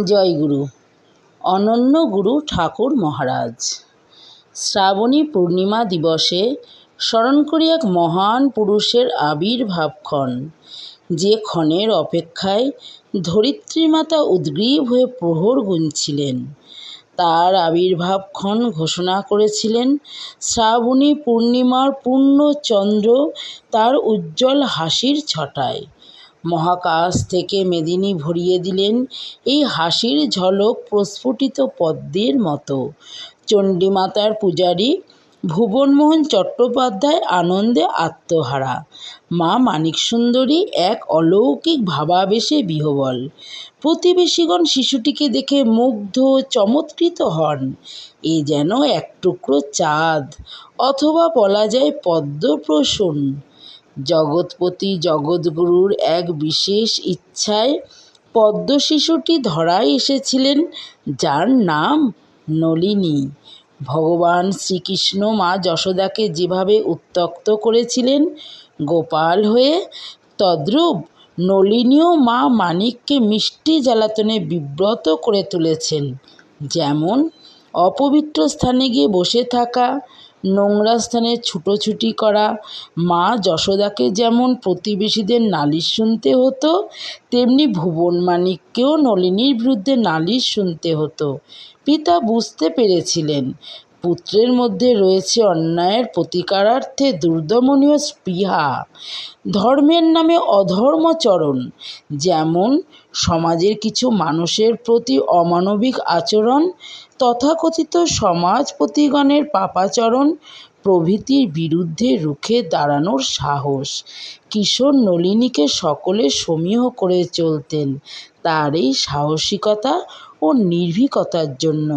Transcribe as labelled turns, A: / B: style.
A: জয়গুরু। অনন্য গুরু ঠাকুর মহারাজ। শ্রাবণী পূর্ণিমা দিবসে স্মরণ করি এক মহান পুরুষের আবির্ভাবক্ষণ, যে ক্ষণের অপেক্ষায় ধরিত্রীমাতা উদ্গ্রীব হয়ে প্রহর গুনছিলেন। তার আবির্ভাবক্ষণ ঘোষণা করেছিলেন শ্রাবণী পূর্ণিমার পূর্ণ চন্দ্র তার উজ্জ্বল হাসির ছটায়। মহাকাশ থেকে মেদিনী ভরিয়ে দিলেন এই হাসির ঝলক প্রস্ফুটিত পদ্মের মতো। চণ্ডীমাতার পূজারী ভুবনমোহন চট্টোপাধ্যায় আনন্দে আত্মহারা। মা মানিকসুন্দরী এক অলৌকিক ভাবাবেশে বিহ্বল। প্রতিবেশীগণ শিশুটিকে দেখে মুগ্ধ চমৎকৃত হন। এ যেন এক টুকরো চাঁদ, অথবা বলা যায় পদ্মপ্রসূন। জগৎপতি জগৎগুরুর এক বিশেষ ইচ্ছায় পদ্মশিশুটি ধরায় এসেছিলেন, যার নাম নলিনী। ভগবান শ্রীকৃষ্ণ মা যশোদাকে যেভাবে উত্ত্যক্ত করেছিলেন গোপাল হয়ে, তদ্রূপ নলিনীও মা মানিককে মিষ্টি জ্বালাতনে বিব্রত করে তুলেছেন। যেমন অপবিত্র স্থানে গিয়ে বসে থাকা, নোংরা স্থানে ছুটোছুটি করা। মা যশোদাকে যেমন প্রতিবেশীদের নালিশ শুনতে হতো, তেমনি ভুবন মানিককেও নলিনীর বিরুদ্ধে নালিশ শুনতে হতো। পিতা বুঝতে পেরেছিলেন পুত্রের মধ্যে রয়েছে অন্যায়ের প্রতিকারার্থে দুর্দমনীয় স্পৃহা, ধর্মের নামে অধর্মাচরণ। যেমন সমাজের কিছু মানুষের প্রতি অমানবিক আচরণ, তথাকথিত সমাজপতিগণের পাপাচরণ প্রভৃতির বিরুদ্ধে রুখে দাঁড়ানোর সাহস। কিশোর নলিনীকে সকলে সমীহ করে চলতেন তার এই সাহসিকতা ও নির্ভীকতার জন্য।